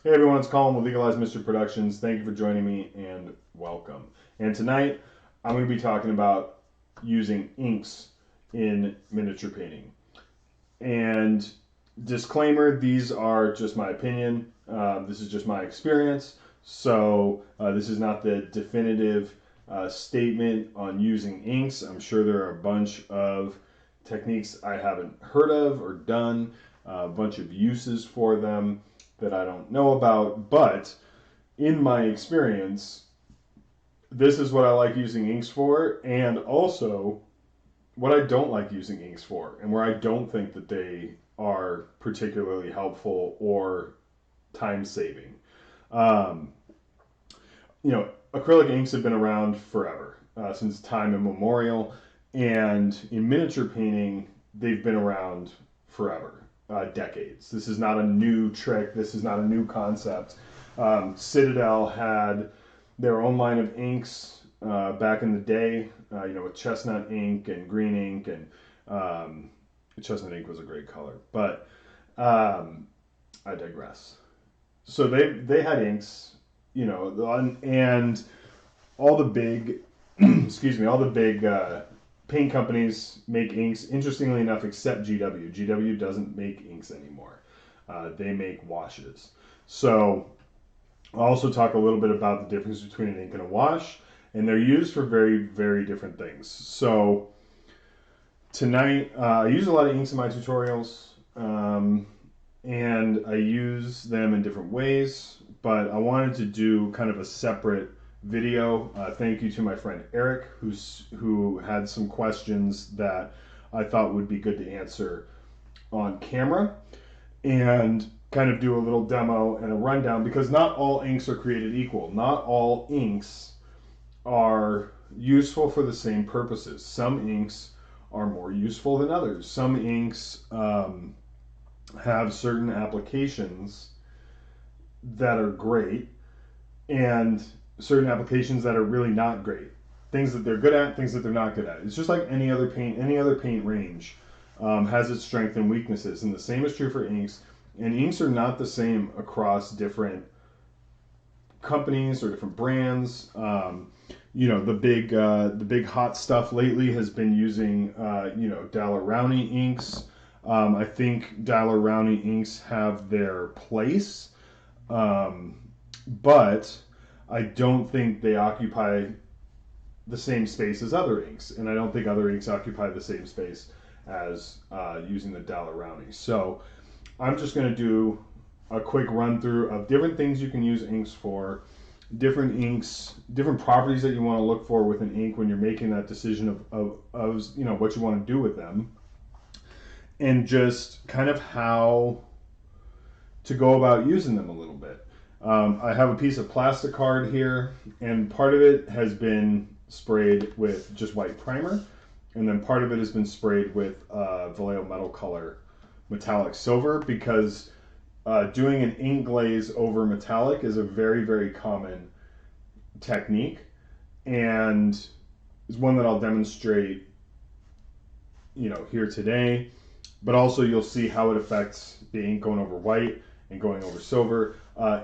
Hey everyone, it's Colin with Legalized Mystery Productions. Thank you for joining me and welcome. And tonight I'm going to be talking about using inks in miniature painting. And disclaimer, these are just my opinion. This is just my experience. So this is not the definitive statement on using inks. I'm sure there are a bunch of techniques I haven't heard of or done, a bunch of uses for them that I don't know about, but in my experience, this is what I like using inks for, and also what I don't like using inks for, and where I don't think that they are particularly helpful or time saving. Um, Acrylic inks have been around forever, since time immemorial, and in miniature painting, they've been around forever. Decades. This is not a new trick. This is not a new concept. Citadel had their own line of inks back in the day, with chestnut ink and green ink, and chestnut ink was a great color. But I digress. So they had inks, and all the big, excuse me, all the big paint companies make inks. Interestingly enough, except GW. GW doesn't make inks anymore. They make washes. So I'll also talk a little bit about the difference between an ink and a wash, and they're used for very, very different things. So tonight, I use a lot of inks in my tutorials, and I use them in different ways, but I wanted to do kind of a separate video. Thank you to my friend Eric, who had some questions that I thought would be good to answer on camera, and kind of do a little demo and a rundown, because not all inks are created equal. Not all inks are useful for the same purposes. Some inks are more useful than others. Some inks have certain applications that are great, and certain applications that are really not great. Things that they're good at, things that they're not good at. It's just like any other paint range has its strengths and weaknesses, and the same is true for inks. And inks are not the same across different companies or different brands. The big hot stuff lately has been using Daler-Rowney inks. I think Daler-Rowney inks have their place, but I don't think they occupy the same space as other inks, and I don't think other inks occupy the same space as using the Daler-Rowney. So I'm just going to do a quick run through of different things you can use inks for, different inks, different properties that you want to look for with an ink when you're making that decision of what you want to do with them, and just kind of how to go about using them a little bit. I have a piece of plastic card here, and part of it has been sprayed with just white primer, and then part of it has been sprayed with Vallejo Metal Color metallic silver, because doing an ink glaze over metallic is a very, very common technique, and is one that I'll demonstrate here today, but also you'll see how it affects the ink going over white and going over silver.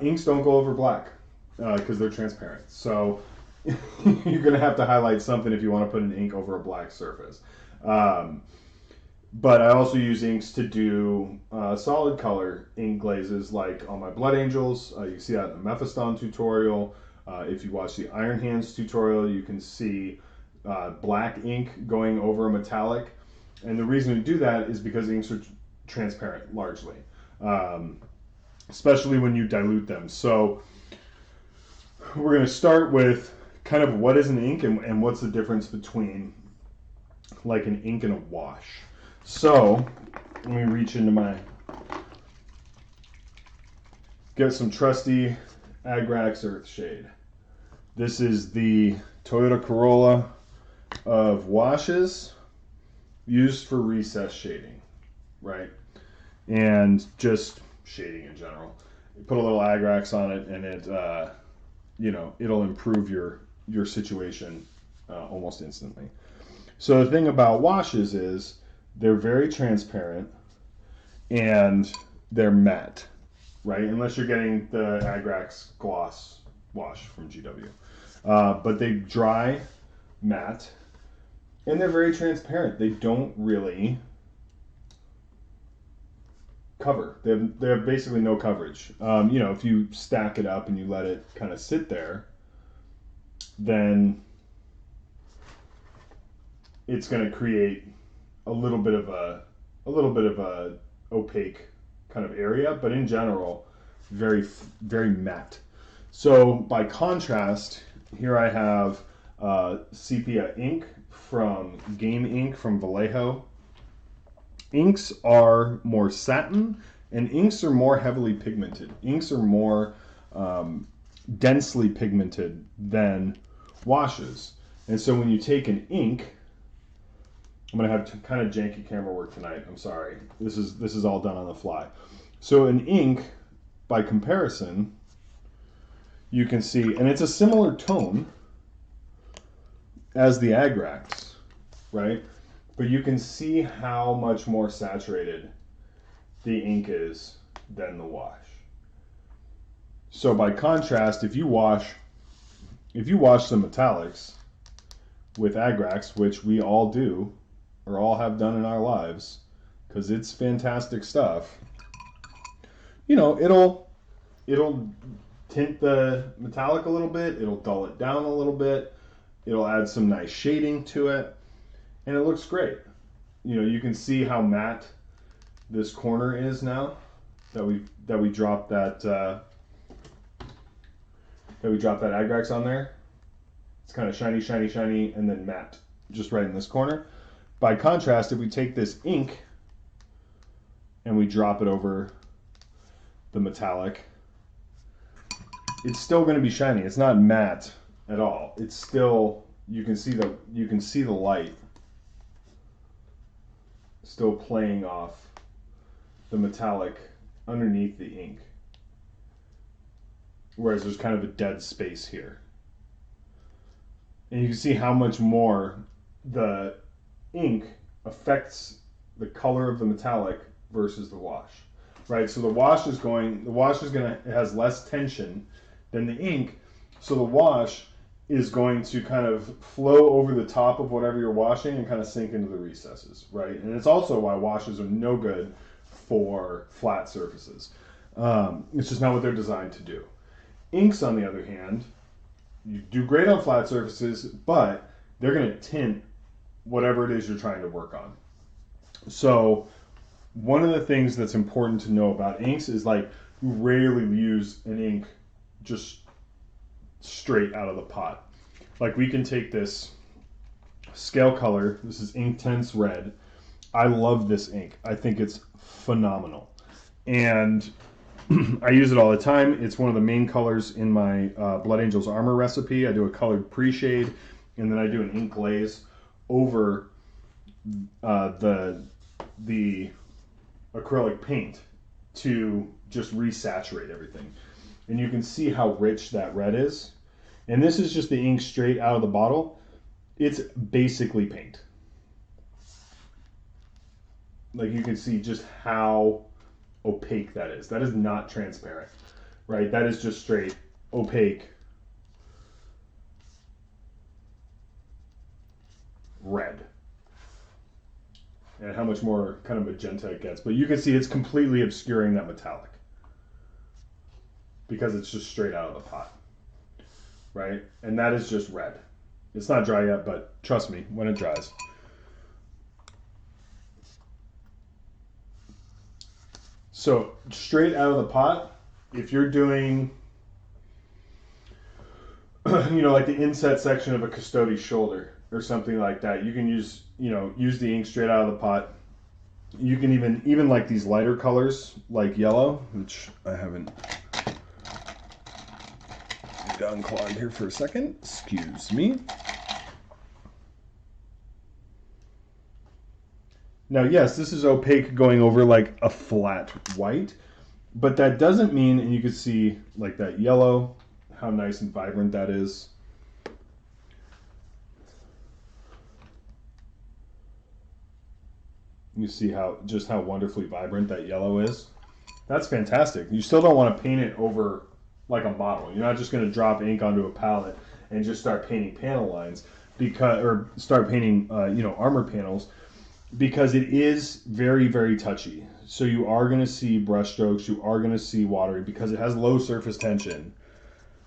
Inks don't go over black because they're transparent. So you're going to have to highlight something if you want to put an ink over a black surface. But I also use inks to do solid color ink glazes, like on my Blood Angels. You see that in the Mephiston tutorial. If you watch the Iron Hands tutorial, you can see black ink going over a metallic. And the reason to do that is because inks are transparent largely. Especially when you dilute them. So we're going to start with kind of what is an ink and what's the difference between like an ink and a wash. So let me reach into get some trusty Agrax Earthshade. This is the Toyota Corolla of washes, used for recess shading, right? And just shading in general. You put a little Agrax on it, and it'll improve your situation almost instantly. So the thing about washes is they're very transparent and they're matte. right? Unless you're getting the Agrax gloss wash from GW. But they dry matte, and they're very transparent. They don't really cover. They have basically no coverage. If you stack it up and you let it kind of sit there, then it's going to create a little bit of a opaque kind of area, but in general, very very matte. So by contrast, here I have sepia ink from Game Ink from Vallejo. Inks are more satin, and inks are more heavily pigmented. Inks are more densely pigmented than washes. And so when you take an ink, I'm going to have kind of janky camera work tonight. I'm sorry. This is all done on the fly. So an ink, by comparison, you can see, and it's a similar tone as the Agrax, right? But you can see how much more saturated the ink is than the wash. So by contrast, if you wash the metallics with Agrax, which we all do, or all have done in our lives, because it's fantastic stuff, it'll tint the metallic a little bit, it'll dull it down a little bit, it'll add some nice shading to it, and it looks great. You can see how matte this corner is now that we dropped that Agrax on there. It's kind of shiny, and then matte just right in this corner. By contrast, if we take this ink and we drop it over the metallic, it's still going to be shiny. It's not matte at all. It's still, you can see the light still playing off the metallic underneath the ink. Whereas there's kind of a dead space here. And you can see how much more the ink affects the color of the metallic versus the wash, right? So it has less tension than the ink, so the wash is going to kind of flow over the top of whatever you're washing and kind of sink into the recesses, right? And it's also why washes are no good for flat surfaces. It's just not what they're designed to do. Inks, on the other hand, you do great on flat surfaces, but they're going to tint whatever it is you're trying to work on. So one of the things that's important to know about inks is, like, you rarely use an ink just straight out of the pot. Like, we can take this scale color. This is Inktense Red. I love this ink. I think it's phenomenal. And I use it all the time. It's one of the main colors in my Blood Angels Armor recipe. I do a colored pre-shade, and then I do an ink glaze over the acrylic paint to just resaturate everything. And you can see how rich that red is. And this is just the ink straight out of the bottle. It's basically paint. Like, you can see just how opaque that is. That is not transparent, right? That is just straight opaque red. And how much more kind of magenta it gets. But you can see it's completely obscuring that metallic because it's just straight out of the pot, right? And that is just red. It's not dry yet, but trust me, when it dries. So straight out of the pot, if you're doing, like the inset section of a Custodi's shoulder or something like that, you can use the ink straight out of the pot. You can even like these lighter colors like yellow, which I haven't got unclogged here for a second. Excuse me. Now, yes, this is opaque going over like a flat white, but that doesn't mean, and you can see like that yellow, how nice and vibrant that is. You see how wonderfully vibrant that yellow is. That's fantastic. You still don't want to paint it over like a model. You're not just going to drop ink onto a palette and just start painting panel lines or start painting armor panels, because it is very, very touchy. So you are going to see brush strokes, you are going to see watery because it has low surface tension.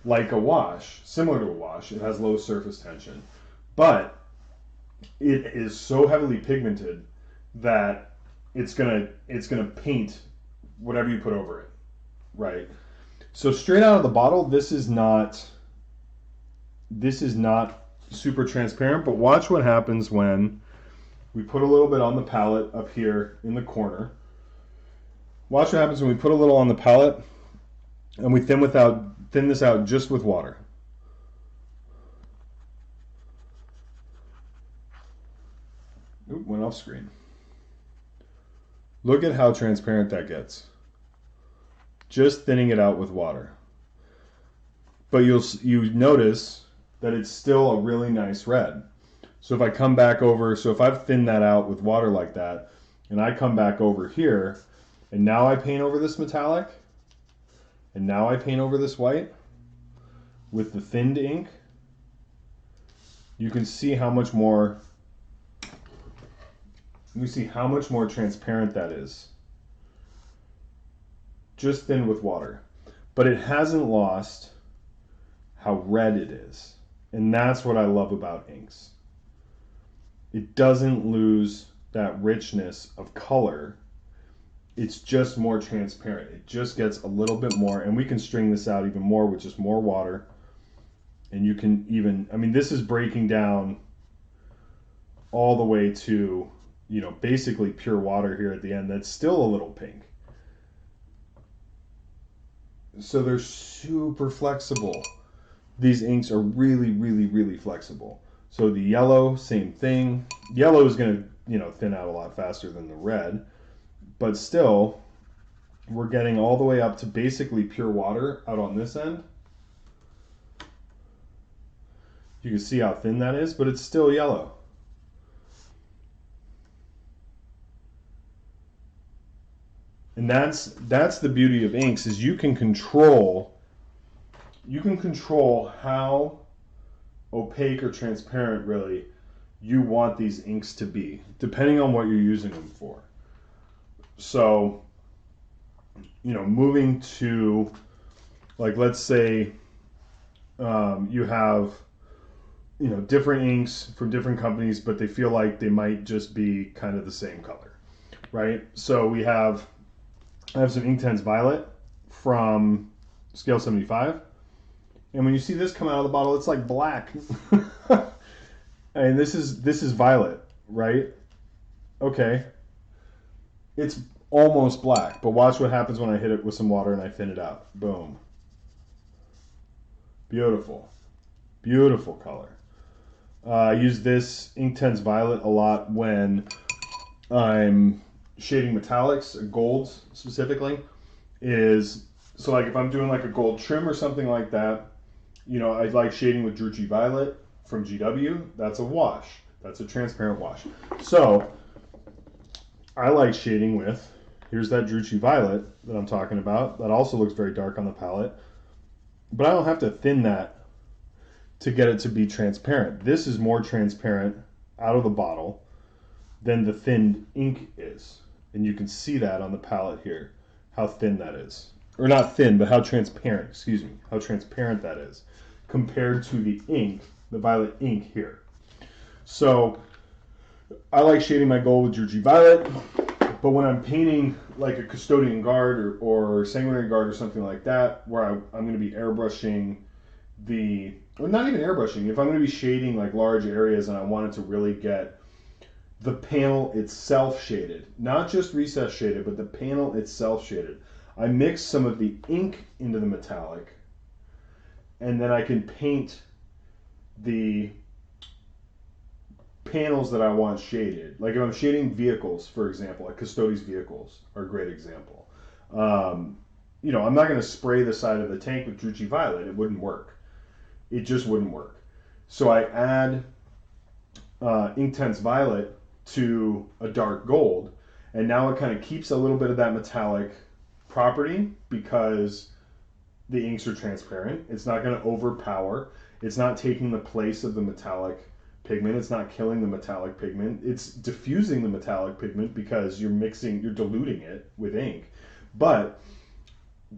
Like a wash, similar to a wash, it has low surface tension. But it is so heavily pigmented that it's gonna paint whatever you put over it, right? So straight out of the bottle, this is not super transparent, but watch what happens when we put a little bit on the palette up here in the corner. Watch what happens when we put a little on the palette and we thin this out just with water. Oop, went off screen. Look at how transparent that gets. Just thinning it out with water. But you notice that it's still a really nice red. So if I come back over, so if I've thinned that out with water like that, and I come back over here, and now I paint over this metallic, and now I paint over this white with the thinned ink, you can see how much more transparent that is. Just thin with water. But it hasn't lost how red it is. And that's what I love about inks. It doesn't lose that richness of color. It's just more transparent. It just gets a little bit more, and we can string this out even more with just more water. And you can even, this is breaking down all the way to, basically pure water here at the end. That's still a little pink. So they're super flexible. These inks are really, really, really flexible. So the yellow, same thing. Yellow is going to, thin out a lot faster than the red. But still, we're getting all the way up to basically pure water out on this end. You can see how thin that is, but it's still yellow. And that's the beauty of inks, is you can control how opaque or transparent really you want these inks to be, depending on what you're using them for. So, moving to, like, let's say you have, different inks from different companies, but they feel like they might just be kind of the same color, right? So I have some Inktense Violet from Scale 75. And when you see this come out of the bottle, it's like black. And this is violet, right? Okay. It's almost black, but watch what happens when I hit it with some water and I thin it out. Boom. Beautiful. Beautiful color. I use this Inktense Violet a lot when I'm shading metallics, golds specifically. So like if I'm doing like a gold trim or something like that, I like shading with Drucci Violet from GW. That's a wash. That's a transparent wash. So I like shading with, here's that Drucci Violet that I'm talking about. That also looks very dark on the palette. But I don't have to thin that to get it to be transparent. This is more transparent out of the bottle than the thinned ink is. And you can see that on the palette here, how thin that is. Or not thin, but how transparent, how transparent that is compared to the ink, the violet ink here. So I like shading my gold with Drucci Violet, but when I'm painting like a custodian guard or sanguinary guard or something like that, where I'm going to be airbrushing or not even airbrushing, if I'm going to be shading like large areas and I want it to really get the panel itself shaded, not just recess shaded, but the panel itself shaded, I mix some of the ink into the metallic, and then I can paint the panels that I want shaded. Like if I'm shading vehicles, for example, like Custodes vehicles are a great example. I'm not going to spray the side of the tank with Drucci Violet. It wouldn't work. It just wouldn't work. So I add Inktense Violet to a dark gold, and now it kind of keeps a little bit of that metallic property because the inks are transparent. It's not going to overpower. It's not taking the place of the metallic pigment. It's not killing the metallic pigment. It's diffusing the metallic pigment because you're diluting it with ink. But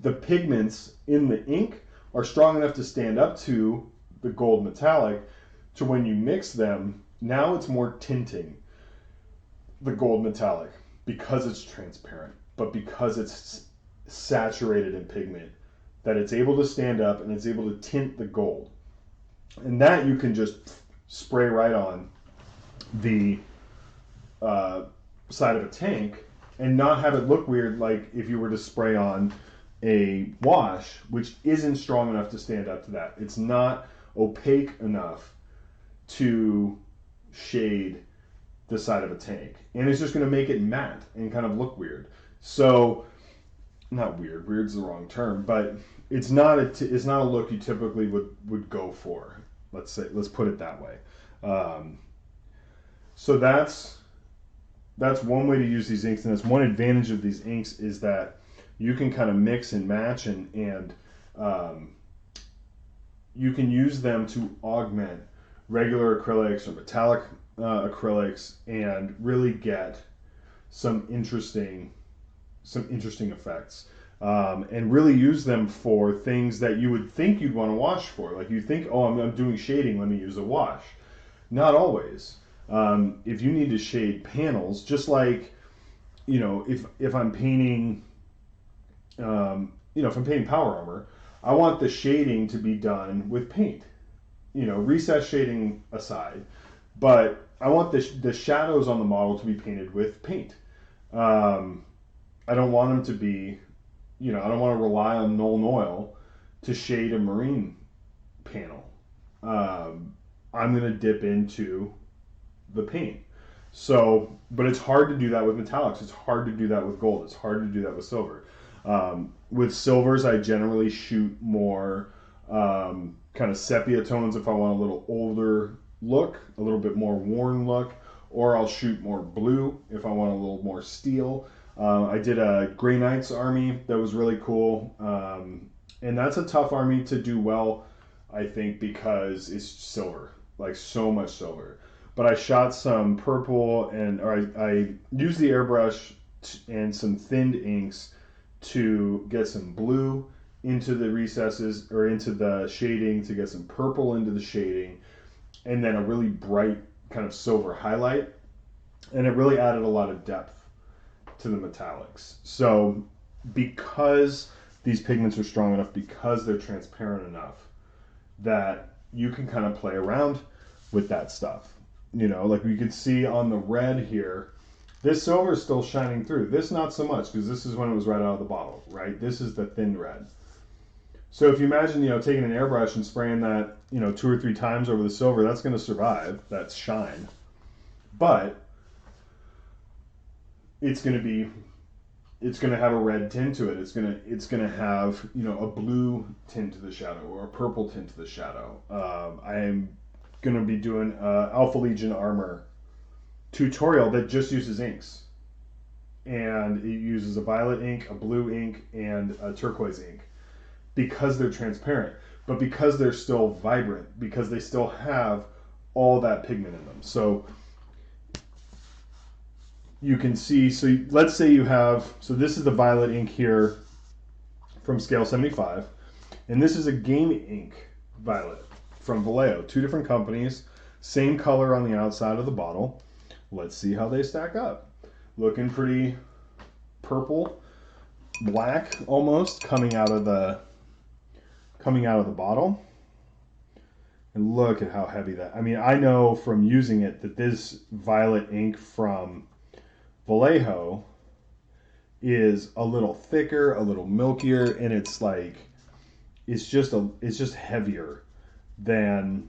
the pigments in the ink are strong enough to stand up to the gold metallic, to when you mix them, now it's more tinting the gold metallic because it's transparent, but because it's saturated in pigment, that it's able to stand up and it's able to tint the gold. And that you can just spray right on the side of a tank and not have it look weird like if you were to spray on a wash, which isn't strong enough to stand up to that. It's not opaque enough to shade the side of a tank, and it's just going to make it matte and kind of look weird. So, not weird. Weird's the wrong term, but it's not a look you typically would go for. Let's put it that way. So that's one way to use these inks, and that's one advantage of these inks, is that you can kind of mix and match, and you can use them to augment regular acrylics or metallic acrylics and really get some interesting effects, and really use them for things that you would think you'd want to wash for. Like you think, oh, I'm doing shading, let me use a wash. Not always. If you need to shade panels, just like, if I'm painting, if I'm painting power armor, I want the shading to be done with paint. Recess shading aside, but I want the shadows on the model to be painted with paint. I don't want them to be, I don't want to rely on Nuln Oil to shade a marine panel. I'm going to dip into the paint. So, but it's hard to do that with metallics. It's hard to do that with gold. It's hard to do that with silver. With silvers, I generally shoot more kind of sepia tones if I want a little older look, a little bit more worn look, or I'll shoot more blue if I want a little more steel. I did a Grey Knights army that was really cool, and that's a tough army to do well, I think, because it's silver, like so much silver. But I shot some purple, I used the airbrush and some thinned inks to get some blue into the recesses, or into the shading, to get some purple into the shading, and then a really bright kind of silver highlight. And it really added a lot of depth to the metallics. So because these pigments are strong enough, because they're transparent enough, that you can kind of play around with that stuff. Like we could see on the red here, this silver is still shining through. This not so much, because this is when it was right out of the bottle, right? This is the thin red. So if you imagine, taking an airbrush and spraying that, 2 or 3 times over the silver, that's going to survive that shine. But it's going to have a red tint to it. It's going to have, a blue tint to the shadow, or a purple tint to the shadow. I am going to be doing Alpha Legion armor tutorial that just uses inks, and it uses a violet ink, a blue ink, and a turquoise ink, because they're transparent, but because they're still vibrant, because they still have all that pigment in them. So you can see, so let's say you have, so this is the violet ink here from scale 75, and this is a game ink violet from Vallejo. 2 different companies, same color on the outside of the bottle. Let's see how they stack up. Looking pretty purple, black almost, coming out of the bottle. And look at how heavy that, I know from using it that this violet ink from Vallejo is a little thicker, a little milkier, and it's just heavier than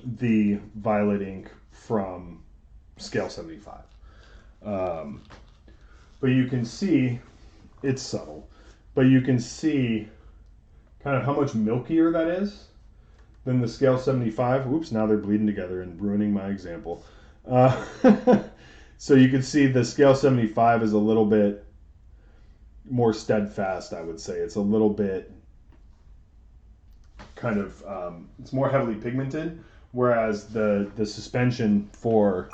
the violet ink from scale 75. But you can see, it's subtle, but you can see kind of how much milkier that is than the scale 75. Oops, now they're bleeding together and ruining my example. So you can see the scale 75 is a little bit more steadfast, I would say. It's a little bit kind of, it's more heavily pigmented, whereas the suspension for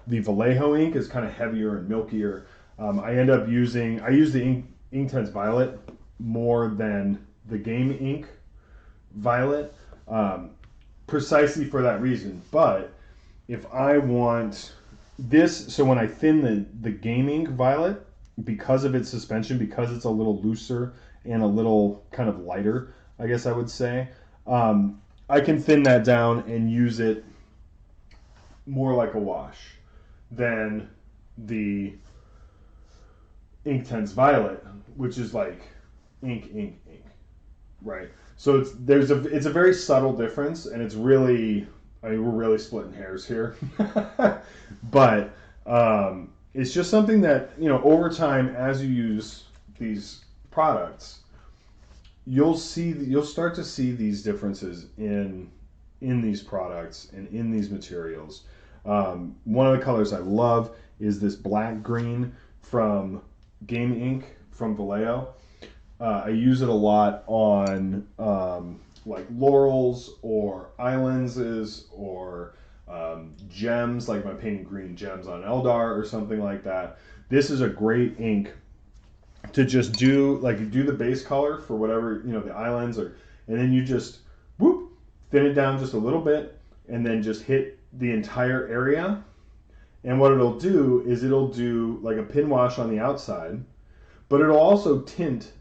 the Vallejo ink is kind of heavier and milkier. I use the Inktense Violet more than the Game Ink Violet, precisely for that reason. But if I want this, so when I thin the Game Ink Violet, because of its suspension, because it's a little looser and a little kind of lighter, I guess I would say, I can thin that down and use it more like a wash than the Inktense Violet, which is like ink, right? So it's a very subtle difference, and it's really, I mean, we're really splitting hairs here, but it's just something that, you know, over time as you use these products, you'll start to see these differences in these products and in these materials. One of the colors I love is this black green from Game Ink from Vallejo. I use it a lot on like laurels or islands or gems, like if I'm painting green gems on Eldar or something like that. This is a great ink to just do the base color for whatever, you know, the islands, and then you just whoop, thin it down just a little bit, and then just hit the entire area. And what it'll do is it'll do like a pin wash on the outside, but it'll also tint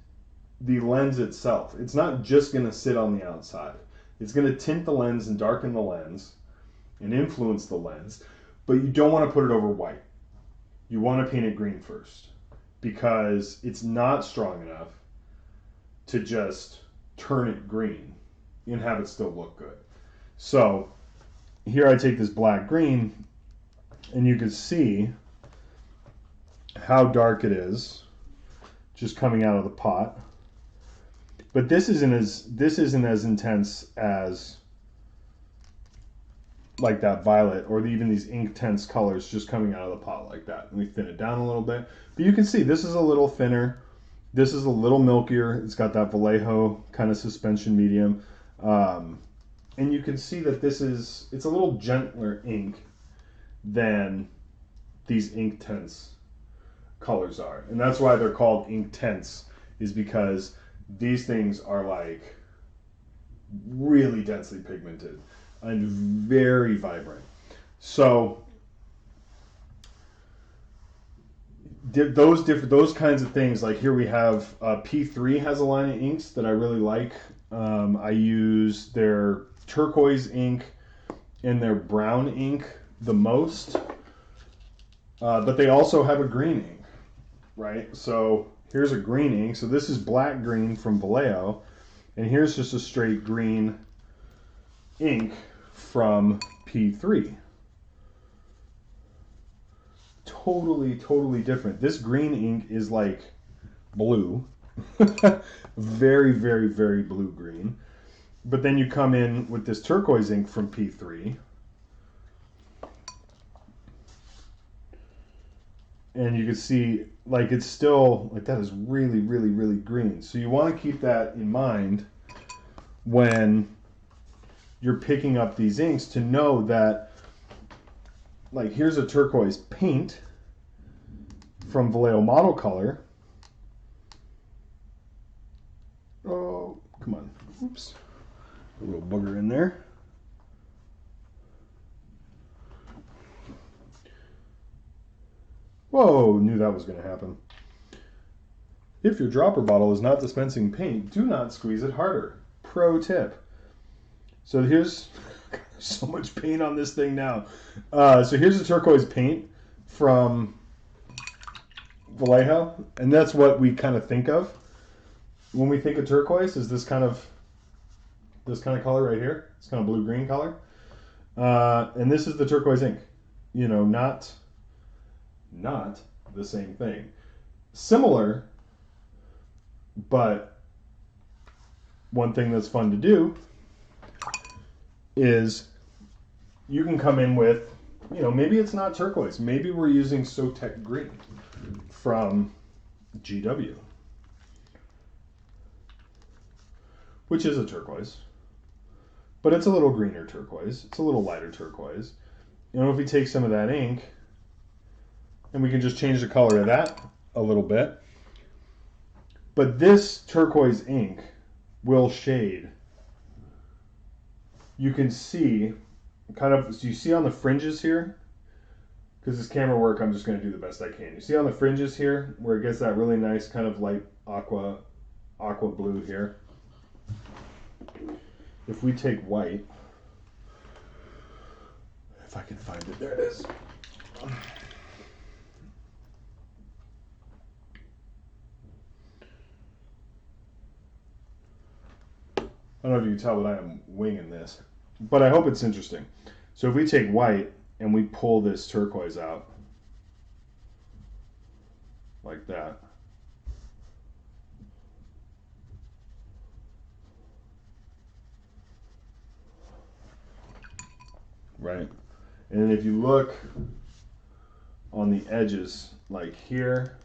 the lens itself. It's not just going to sit on the outside. It's going to tint the lens and darken the lens and influence the lens, but you don't want to put it over white. You want to paint it green first, because it's not strong enough to just turn it green and have it still look good. So here I take this black green, and you can see how dark it is just coming out of the pot. But this isn't as intense as like that violet, or even these Inktense colors just coming out of the pot like that. Let me thin it down a little bit. But you can see this is a little thinner. This is a little milkier. It's got that Vallejo kind of suspension medium. And you can see that it's a little gentler ink than these Inktense colors are. And that's why they're called Inktense, is because these things are like really densely pigmented and very vibrant. So those kinds of things, like here we have P3 has a line of inks that I really like. I use their turquoise ink and their brown ink the most, but they also have a green ink, right? So here's a green ink. So this is black green from Vallejo, and here's just a straight green ink from P3. Totally different. This green ink is like blue. Very blue green. But then you come in with this turquoise ink from P3, and you can see like it's still like that is really green. So you want to keep that in mind when you're picking up these inks, to know that like here's a turquoise paint from Vallejo Model Color. Oh, come on. Oops. A little booger in there. Whoa, knew that was going to happen. If your dropper bottle is not dispensing paint, do not squeeze it harder. Pro tip. So here's so much paint on this thing now. So here's a turquoise paint from Vallejo, and that's what we kind of think of when we think of turquoise, is this kind of color right here. It's kind of blue-green color. And this is the turquoise ink. You know, not the same thing. Similar, but one thing that's fun to do is you can come in with, you know, maybe it's not turquoise. Maybe we're using Sotek green from GW, which is a turquoise, but it's a little greener turquoise. It's a little lighter turquoise. And if we take some of that ink, and we can just change the color of that a little bit, but this turquoise ink will shade. You can see kind of, so you see on the fringes here, because this camera work, I'm just going to do the best I can. You see on the fringes here, where it gets that really nice kind of light aqua blue here. If we take white, if I can find it, there it is. I don't know if you can tell, but I am winging this. But I hope it's interesting. So if we take white and we pull this turquoise out, like that. Right? And if you look on the edges, like here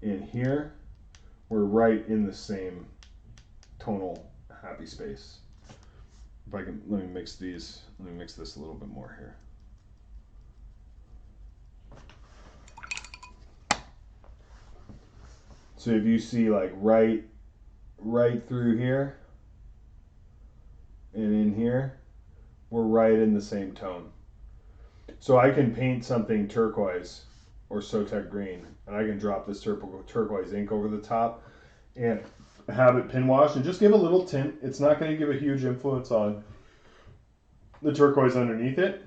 and here, we're right in the same tonal happy space. If I can, let me mix this a little bit more here. So if you see like right through here and in here, we're right in the same tone. So I can paint something turquoise or Sotek green, and I can drop this turquoise ink over the top and have it pin wash and just give a little tint. It's not going to give a huge influence on the turquoise underneath it,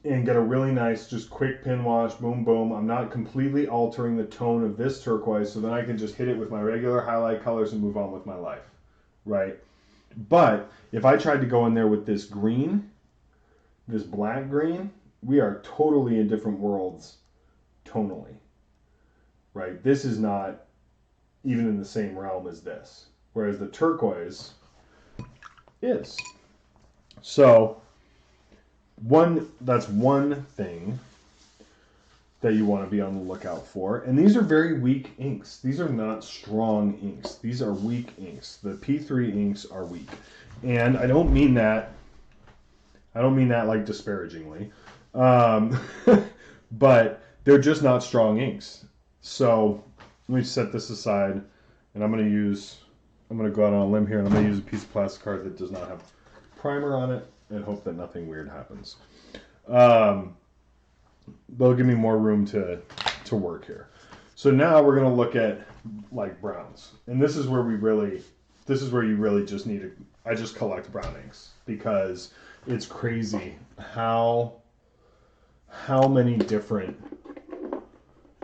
and get a really nice, just quick pin wash, boom, boom. I'm not completely altering the tone of this turquoise, so then I can just hit it with my regular highlight colors and move on with my life, right? But if I tried to go in there with this green, this black green, we are totally in different worlds tonally, right? This is not even in the same realm as this, whereas the turquoise is. So that's one thing that you want to be on the lookout for. And these are very weak inks. These are not strong inks. These are weak inks. The P3 inks are weak. And I don't mean that like disparagingly. But they're just not strong inks. So let me set this aside, and I'm going to go out on a limb here, and I'm going to use a piece of plastic card that does not have primer on it and hope that nothing weird happens. They'll give me more room to work here. So now we're going to look at like browns. And this is where you really just need to, I just collect brown inks because it's crazy how many different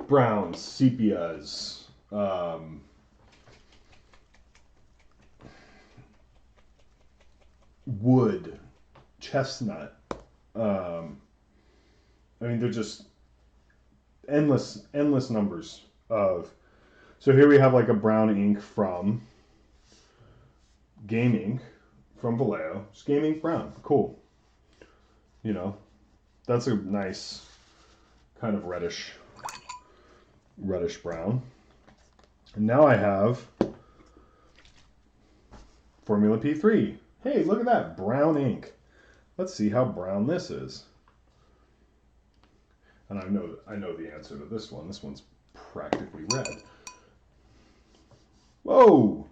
browns, sepias, wood, chestnut. I mean, they're just endless numbers of. So here we have like a brown ink from Game Ink from Vallejo. Just Game Ink brown. Cool. You know, that's a nice kind of reddish brown. And now I have Formula P3. Hey, look at that, brown ink. Let's see how brown this is. And I know the answer to this one. This one's practically red. Whoa!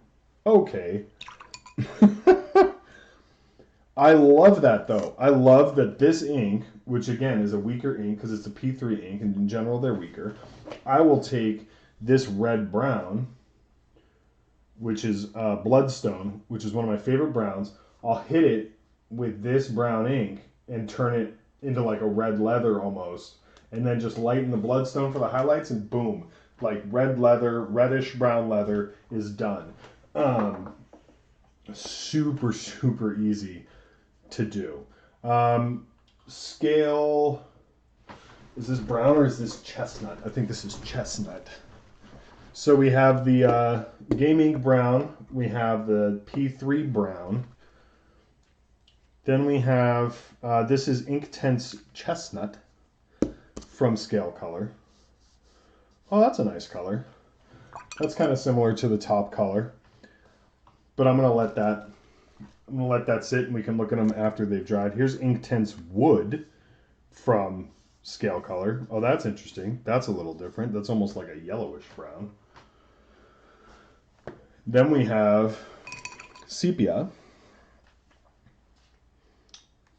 Okay. I love that though. I love that this ink, which again is a weaker ink because it's a P3 ink and in general they're weaker. I will take this red brown, which is Bloodstone, which is one of my favorite browns. I'll hit it with this brown ink and turn it into like a red leather almost, and then just lighten the Bloodstone for the highlights, and boom, like red leather, reddish brown leather is done. Super easy to do. Scale, is this brown or is this chestnut? I think this is chestnut. So we have the Game Ink brown, we have the P3 brown, then we have, this is Inktense Chestnut from Scale Color. Oh, that's a nice color. That's kind of similar to the top color. But I'm gonna let that sit, and we can look at them after they've dried. Here's Inktense Wood from Scale Color. Oh, that's interesting. That's a little different. That's almost like a yellowish brown. Then we have Sepia.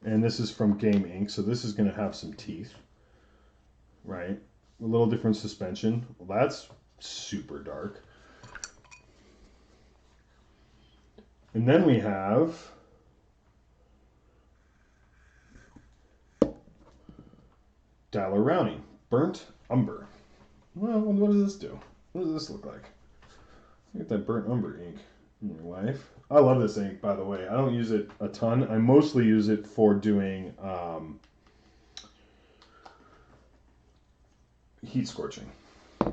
And this is from Game Ink, so this is going to have some teeth, right? A little different suspension. Well, that's super dark. And then we have Daler-Rowney, Burnt Umber. Well, what does this do? What does this look like? Get that Burnt Umber ink in your life. I love this ink, by the way. I don't use it a ton. I mostly use it for doing heat scorching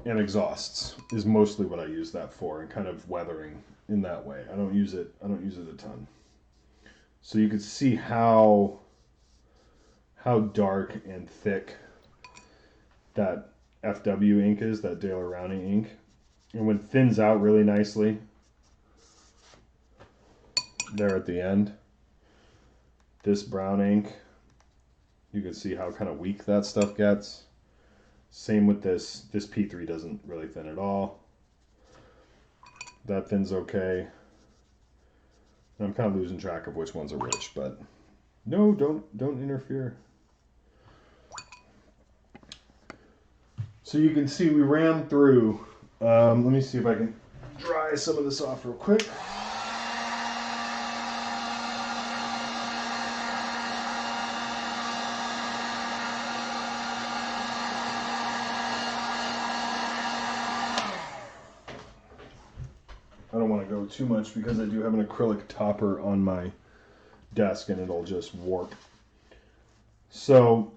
and exhausts is mostly what I use that for, and kind of weathering in that way. I don't use it a ton. So you can see how dark and thick that FW ink is, that Daler-Rowney ink. And when it thins out really nicely there at the end, this brown ink, you can see how kind of weak that stuff gets. Same with this. This P3 doesn't really thin at all. That thins okay. And I'm kind of losing track of which ones are which, but no, don't interfere. So you can see we ran through. Let me see if I can dry some of this off real quick. I don't want to go too much because I do have an acrylic topper on my desk and it'll just warp. So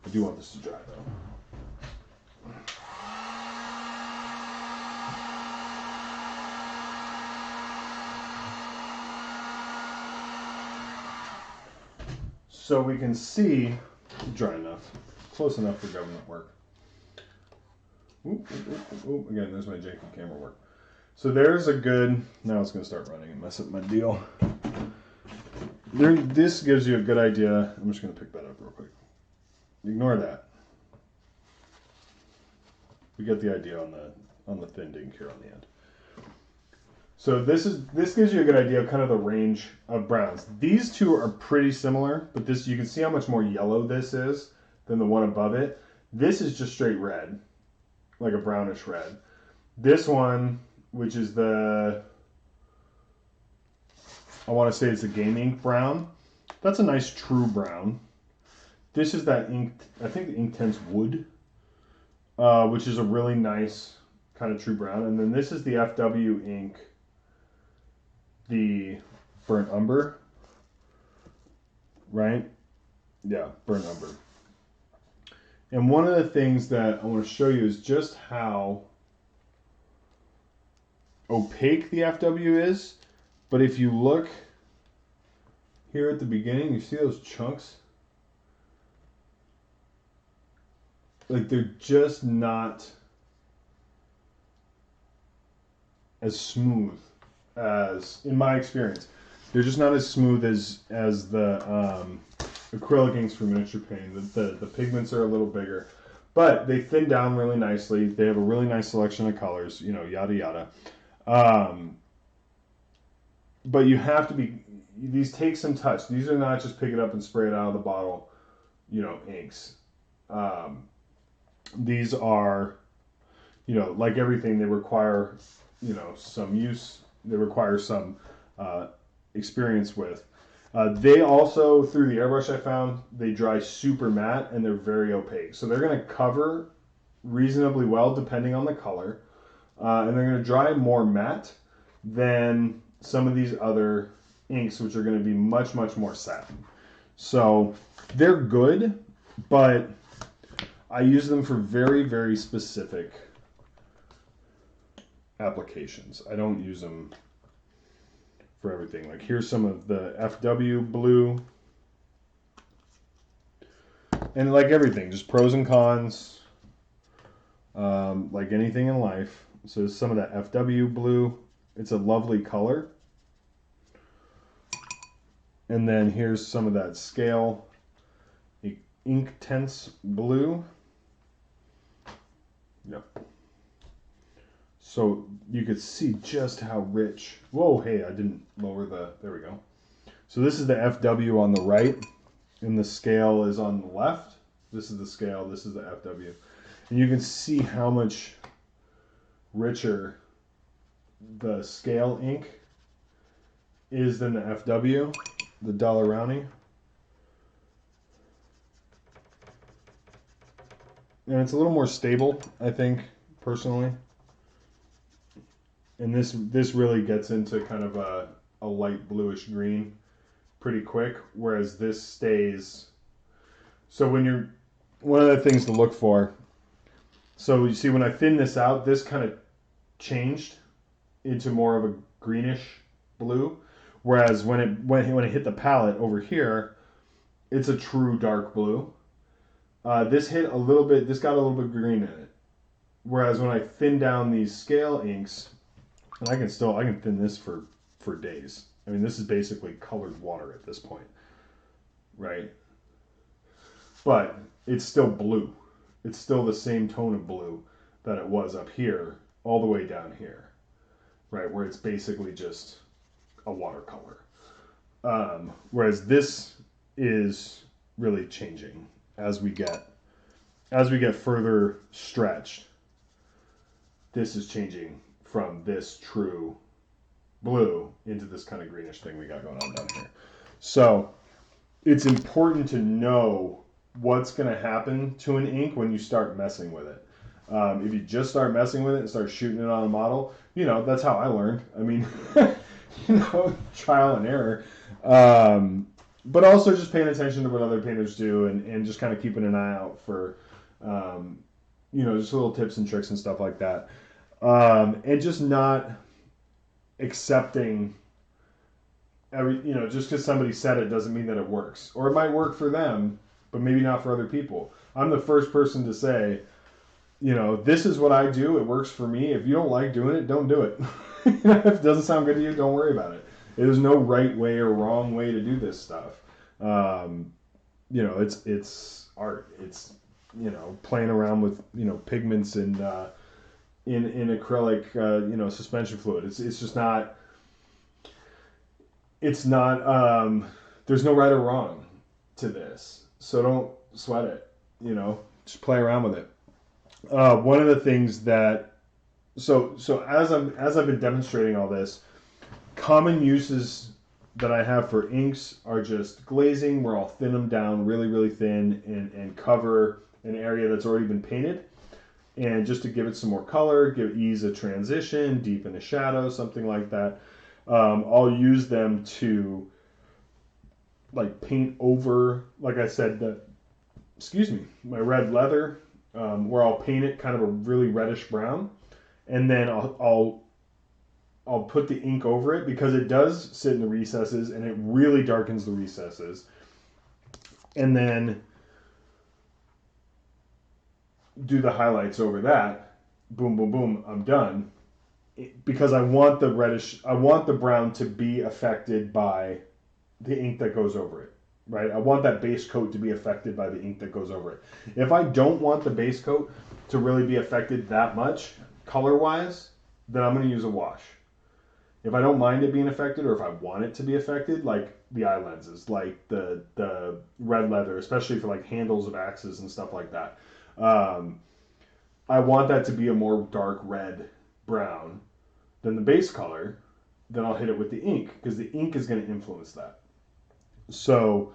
I do want this to dry though. So we can see, dry enough, close enough for government work. Again, there's my janky camera work. So there's a good, now it's going to start running and mess up my deal. This gives you a good idea. I'm just going to pick that up real quick. Ignore that. We get the idea on the thinned ink here on the end. So this gives you a good idea of kind of the range of browns. These two are pretty similar, but this, you can see how much more yellow this is than the one above it. This is just straight red, like a brownish red. This one, which is I want to say it's a Game Ink brown. That's a nice true brown. This is that ink, I think the Inktense Wood, which is a really nice kind of true brown. And then this is the FW ink, the Burnt Umber, right? Yeah, Burnt Umber. And one of the things that I want to show you is just how opaque the FW is. But if you look here at the beginning, you see those chunks? Like, they're just not as smooth as, in my experience, they're just not as smooth as the acrylic inks for miniature painting. The pigments are a little bigger, but they thin down really nicely. They have a really nice selection of colors, you know, yada yada. But you have to be, these take some touch. These are not just pick it up and spray it out of the bottle, you know, inks. These are, you know, like everything, they require, you know, some use. They require some experience with. They also, through the airbrush I found, they dry super matte and they're very opaque. So they're going to cover reasonably well depending on the color. And they're going to dry more matte than some of these other inks, which are going to be much, much more satin. So they're good, but I use them for very, very specific applications. I don't use them for everything. Like, here's some of the FW blue. And like everything, just pros and cons, like anything in life. So some of that FW blue, it's a lovely color. And then here's some of that scale ink tense blue. Yep. So you could see just how rich. Whoa, hey, I didn't lower the. There we go. So this is the FW on the right, and the scale is on the left. This is the scale. This is the FW, and you can see how much richer the scale ink is than the FW, the dollar rounding. And it's a little more stable, I think, personally. And this really gets into kind of a light bluish green pretty quick, whereas this stays. So when you're, one of the things to look for, so you see when I thin this out, this kind of changed into more of a greenish blue, whereas when it hit the palette over here, it's a true dark blue. This hit a little bit, this got a little bit green in it. Whereas when I thin down these scale inks, and I can thin this for days. I mean, this is basically colored water at this point, right? But it's still blue. It's still the same tone of blue that it was up here, all the way down here, right? Where it's basically just a watercolor. Whereas this is really changing as we get further stretched. This is changing from this true blue into this kind of greenish thing we got going on down here. So it's important to know what's going to happen to an ink when you start messing with it. If you just start messing with it and start shooting it on a model, that's how I learned. I mean, trial and error. But also just paying attention to what other painters do and just kind of keeping an eye out for, just little tips and tricks and stuff like that. And just not accepting just because somebody said it doesn't mean that it works. Or it might work for them, but maybe not for other people. I'm the first person to say, this is what I do. It works for me. If you don't like doing it, don't do it. If it doesn't sound good to you, don't worry about it. There's no right way or wrong way to do this stuff. It's art. It's playing around with pigments and in acrylic suspension fluid. It's just not. It's not. There's no right or wrong to this, so don't sweat it. Just play around with it. One of the things that so as I've been demonstrating all this. Common uses that I have for inks are just glazing, where I'll thin them down really, really thin and cover an area that's already been painted. And just to give it some more color, ease a transition, deepen a shadow, something like that. I'll use them to paint over, like I said, my red leather, where I'll paint it kind of a really reddish brown. And then I'll put the ink over it because it does sit in the recesses and it really darkens the recesses. And then do the highlights over that. Boom, boom, boom, I'm done. Because I want the brown to be affected by the ink that goes over it, right? I want that base coat to be affected by the ink that goes over it. If I don't want the base coat to really be affected that much, color-wise, then I'm going to use a wash. If I don't mind it being affected, or if I want it to be affected, like the eye lenses, like the red leather, especially for handles of axes and stuff like that, I want that to be a more dark red brown than the base color. Then I'll hit it with the ink because the ink is going to influence that. So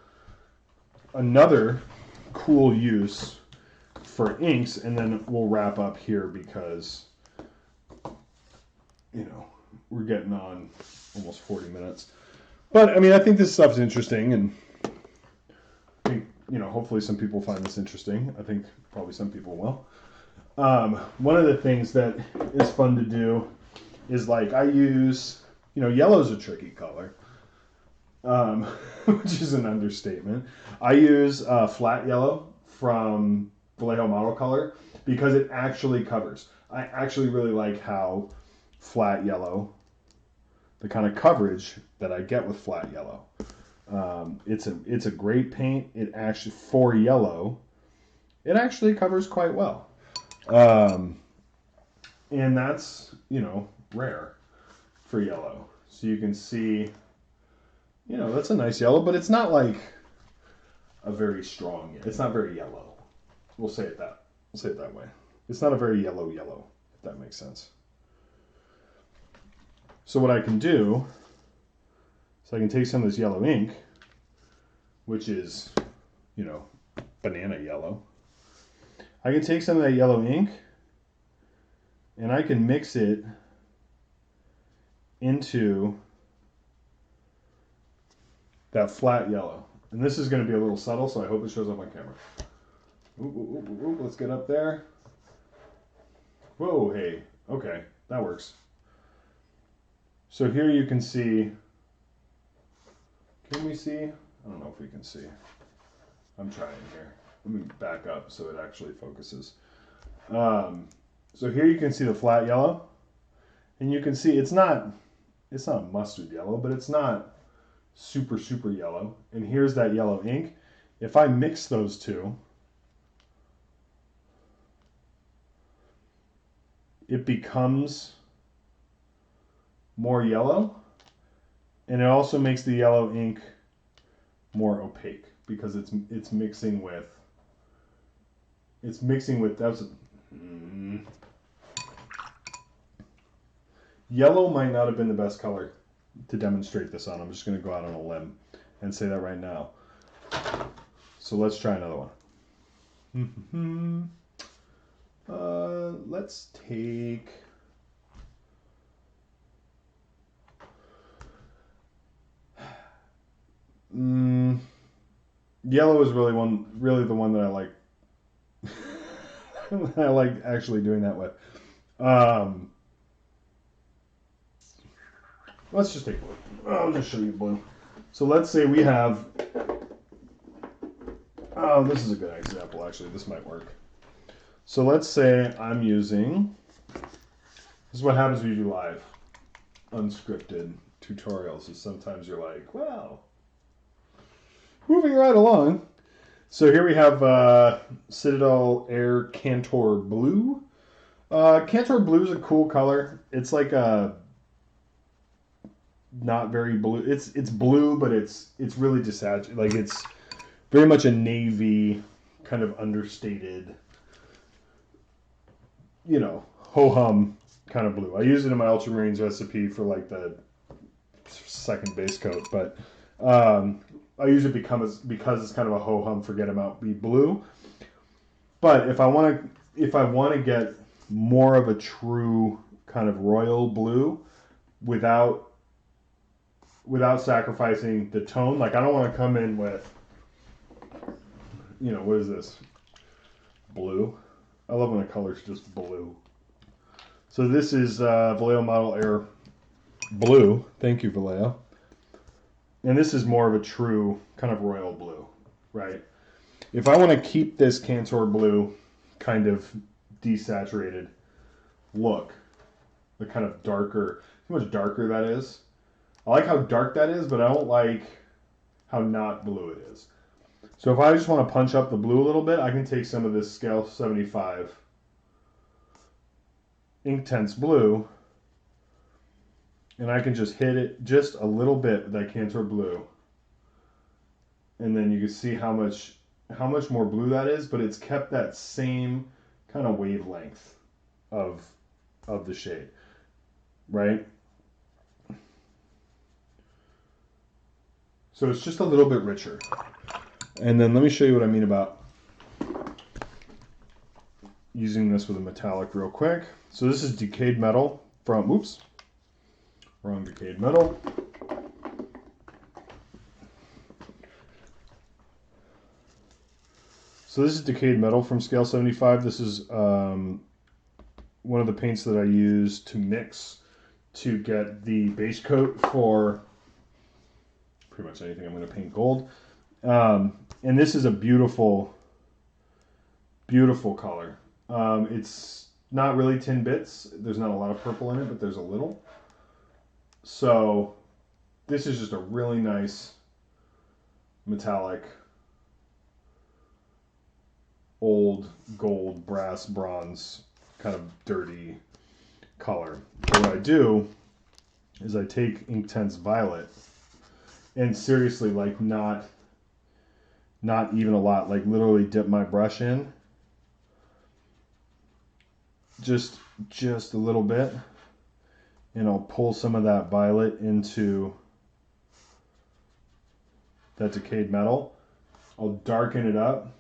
another cool use for inks, and then we'll wrap up here because we're getting on almost 40 minutes. But, I think this stuff's interesting, and I think, hopefully some people find this interesting. I think probably some people will. One of the things that is fun to do is, I use, yellow's a tricky color, which is an understatement. I use flat yellow from Vallejo Model Color because it actually covers. I actually really like how flat yellow, the kind of coverage that I get with flat yellow. It's a great paint. It actually, for yellow, it actually covers quite well. And that's, rare for yellow. So you can see, that's a nice yellow, but it's not like a very strong, it's not very yellow. We'll say it that way. It's not a very yellow, if that makes sense. So what I can do is I can take some of this yellow ink, which is, banana yellow. I can take some of that yellow ink and I can mix it into that flat yellow. And this is going to be a little subtle, so I hope it shows up on camera. Ooh, let's get up there. Whoa, hey, okay, that works. So here you can see, can we see? I don't know if we can see. I'm trying here. Let me back up so it actually focuses. So here you can see the flat yellow, and you can see it's not mustard yellow, but it's not super yellow. And here's that yellow ink. If I mix those two, it becomes more yellow, and it also makes the yellow ink more opaque because it's mixing with yellow might not have been the best color to demonstrate this on. I'm just going to go out on a limb and say that right now. So let's try another one. Let's take yellow is really the one that I like. I like actually doing that with. Let's just take blue. I'll just show you blue. So let's say we have. Oh, this is a good example. Actually, this might work. So let's say I'm using. This is what happens when you do live, unscripted tutorials. Is sometimes you're like, well. Moving right along. So here we have Citadel Air Cantor Blue. Cantor Blue is a cool color. It's like a not very blue. It's blue, but it's really desaturated. Like it's very much a navy kind of understated, ho-hum kind of blue. I use it in my Ultramarines recipe for like the second base coat, but I use it because it's kind of a ho-hum, forget about be blue. But if I want to get more of a true kind of royal blue without sacrificing the tone, like I don't want to come in with, what is this? Blue. I love when a color's just blue. So this is Vallejo Model Air Blue. Thank you, Vallejo. And this is more of a true kind of royal blue, right? If I want to keep this Cantor Blue kind of desaturated look, the kind of darker, how much darker that is. I like how dark that is, but I don't like how not blue it is. So if I just want to punch up the blue a little bit, I can take some of this Scale 75 Inktense Blue, and I can just hit it just a little bit with that Cantor Blue. And then you can see how much more blue that is, but it's kept that same kind of wavelength of the shade, right? So it's just a little bit richer. And then let me show you what I mean about using this with a metallic real quick. So this is decayed metal from, oops, wrong decayed metal. So this is decayed metal from Scale 75. This is one of the paints that I use to mix to get the base coat for pretty much anything I'm going to paint gold. And this is a beautiful Beautiful color. It's not really tin bits. There's not a lot of purple in it, but there's a little. So this is just a really nice metallic old gold, brass, bronze kind of dirty color. So what I do is I take Inktense Violet and seriously, like not even a lot, like literally dip my brush in just a little bit, and I'll pull some of that violet into that decayed metal. I'll darken it up,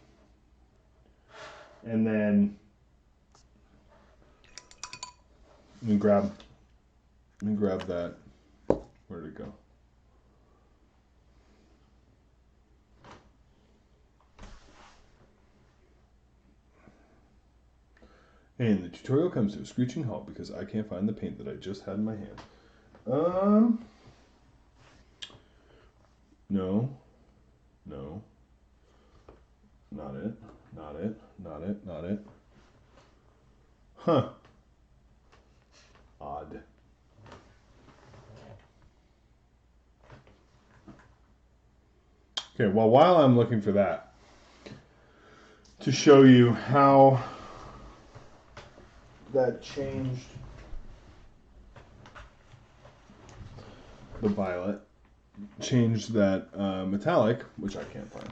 and then let me grab that. Where'd it go? And the tutorial comes to a screeching halt because I can't find the paint that I just had in my hand. No, not it. Huh. Odd. Okay, well, while I'm looking for that, to show you how that changed the violet, changed that metallic, which I can't find.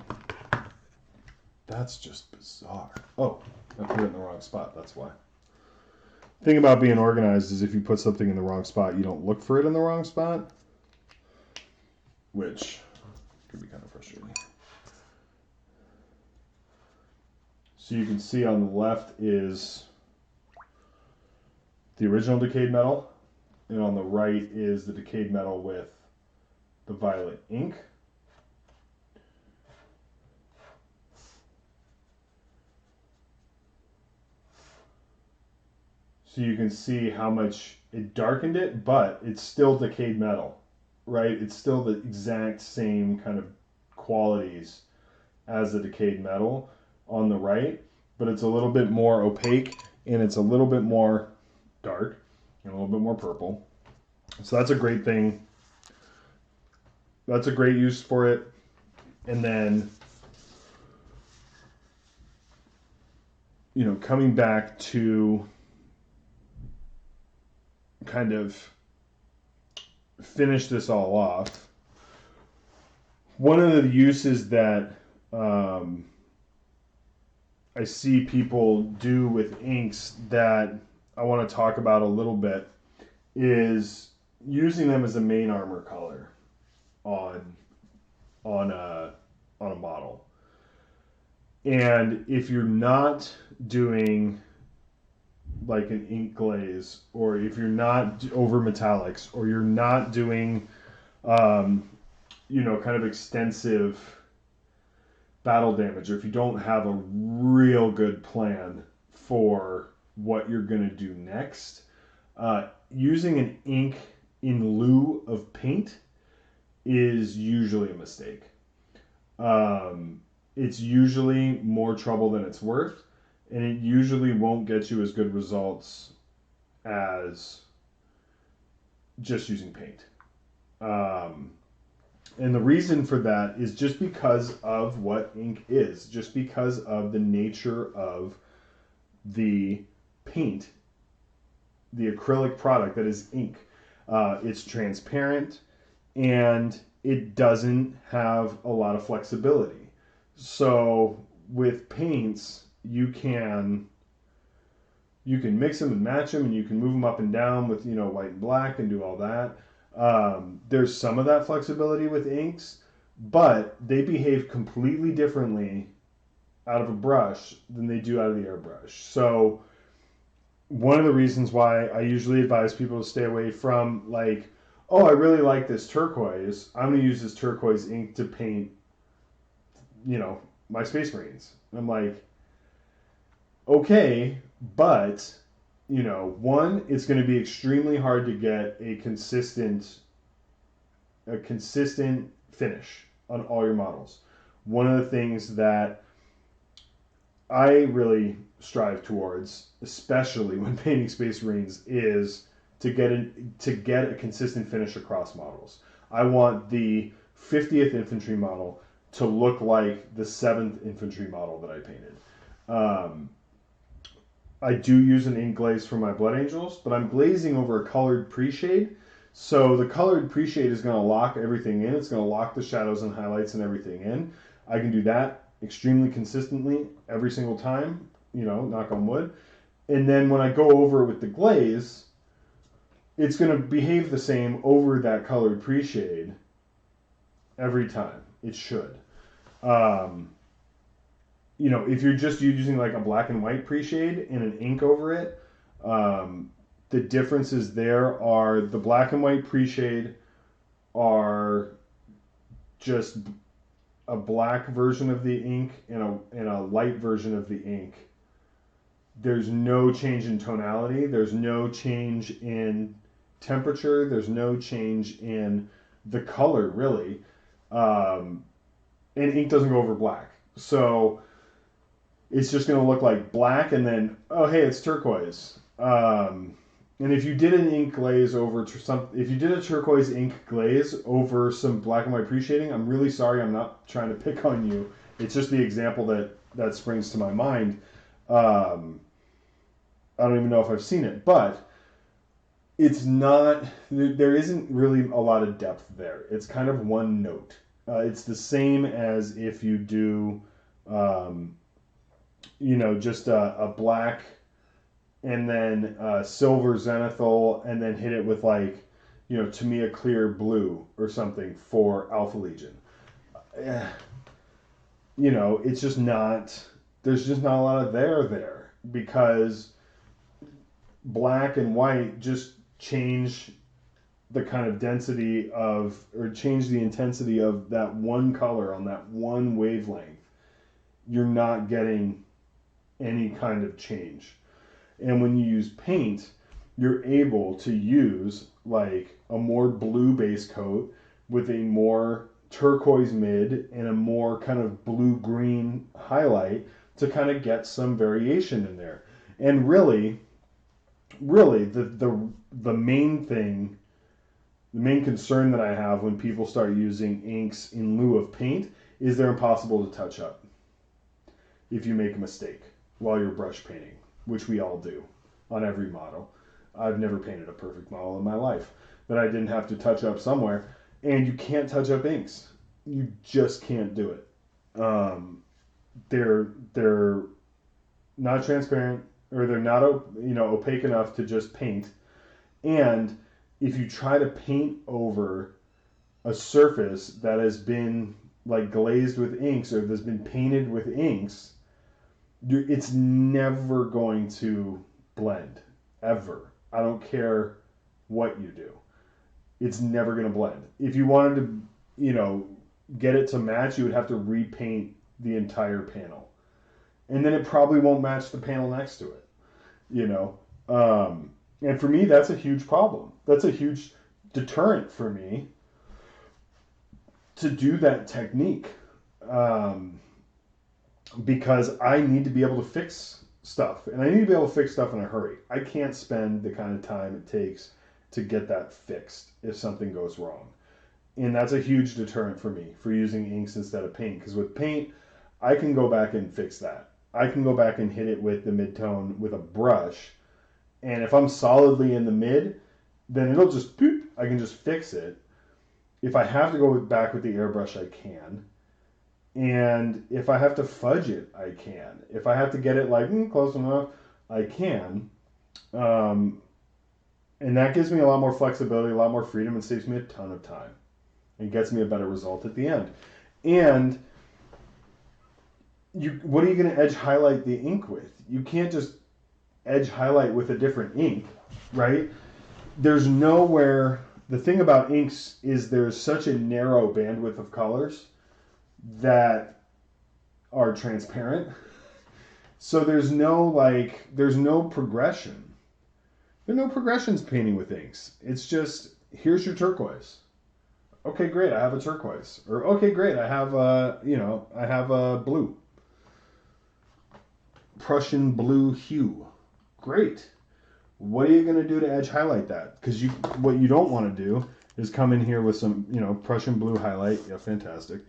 That's just bizarre. Oh, I put it in the wrong spot, that's why. The thing about being organized is if you put something in the wrong spot, you don't look for it in the wrong spot, which could be kind of frustrating. So you can see on the left is the original decayed metal, and on the right is the decayed metal with the violet ink. So you can see how much it darkened it, but it's still decayed metal, right? It's still the exact same kind of qualities as the decayed metal on the right, but it's a little bit more opaque and it's a little bit more dark and a little bit more purple. So that's a great thing. That's a great use for it. And then, you know, coming back to kind of finish this all off, one of the uses that I see people do with inks that I want to talk about a little bit is using them as a main armor color on a model. And if you're not doing like an ink glaze, or if you're not over metallics, or you're not doing you know, kind of extensive battle damage, or if you don't have a real good plan for what you're going to do next, using an ink in lieu of paint is usually a mistake. It's usually more trouble than it's worth, and it usually won't get you as good results as just using paint. And the reason for that is just because of what ink is, just because of the nature of the paint, the acrylic product that is ink. It's transparent and it doesn't have a lot of flexibility. So with paints, you can mix them and match them, and you can move them up and down with, you know, white and black and do all that. There's some of that flexibility with inks, but they behave completely differently out of a brush than they do out of the airbrush. So one of the reasons why I usually advise people to stay away from, like, oh, I really like this turquoise, I'm going to use this turquoise ink to paint, you know, my Space Marines. I'm like, okay, but, you know, one, it's going to be extremely hard to get a consistent finish on all your models. One of the things that I really strive towards, especially when painting Space Marines, is to get a consistent finish across models. I want the 50th infantry model to look like the 7th infantry model that I painted. Um, I do use an ink glaze for my Blood Angels, but I'm glazing over a colored pre-shade. So the colored pre-shade is going to lock everything in. It's going to lock the shadows and highlights and everything in. I can do that extremely consistently every single time, knock on wood. And then when I go over it with the glaze, it's going to behave the same over that colored pre-shade every time. It should. Um, if you're just using like a black and white pre-shade and an ink over it, the differences there are the black and white pre-shade are just a black version of the ink and a light version of the ink. There's no change in tonality. There's no change in temperature. There's no change in the color, really. And ink doesn't go over black. So it's just going to look like black and then, oh, hey, it's turquoise. And if you did an ink glaze over if you did a turquoise ink glaze over some black and white pre-shading, I'm really sorry. I'm not trying to pick on you. It's just the example that springs to my mind. I don't even know if I've seen it, but it's not, there isn't really a lot of depth there. It's kind of one note. It's the same as if you do, just a black and then silver zenithal and then hit it with like, to me a clear blue or something for Alpha Legion. It's just not, there's just not a lot of there because black and white just change the kind of density or change the intensity of that one color on that one wavelength. You're not getting any kind of change. And when you use paint, you're able to use like a more blue base coat with a more turquoise mid and a more kind of blue-green highlight to kind of get some variation in there. And really the main thing, the main concern that I have when people start using inks in lieu of paint is they're impossible to touch up if you make a mistake while you're brush painting, which we all do on every model. I've never painted a perfect model in my life that I didn't have to touch up somewhere, and you can't touch up inks. You just can't do it. They're not transparent, or they're not opaque enough to just paint. And if you try to paint over a surface that has been like glazed with inks or that's been painted with inks, it's never going to blend, ever. I don't care what you do. It's never going to blend. If you wanted to, get it to match, you would have to repaint the entire panel. And then it probably won't match the panel next to it, And for me, that's a huge problem. That's a huge deterrent for me to do that technique. Because I need to be able to fix stuff. And I need to be able to fix stuff in a hurry. I can't spend the kind of time it takes to get that fixed if something goes wrong. And that's a huge deterrent for me for using inks instead of paint. Because with paint, I can go back and fix that. I can go back and hit it with the mid-tone with a brush. And if I'm solidly in the mid, then it'll just, boop, I can just fix it. If I have to go back with the airbrush, I can. And if I have to fudge it, I can. If I have to get it like close enough, I can. And that gives me a lot more flexibility, a lot more freedom, and saves me a ton of time. And gets me a better result at the end. And what are you going to edge highlight the ink with? You can't just edge highlight with a different ink, right? There's nowhere. The thing about inks is there's such a narrow bandwidth of colors that are transparent. So there's no progression. There are no progressions painting with inks. It's just, here's your turquoise. Okay, great, I have a turquoise. Or okay, great, I have a blue. Prussian blue hue. Great. What are you going to do to edge highlight that? Because what you don't want to do is come in here with some, Prussian blue highlight. Yeah, fantastic.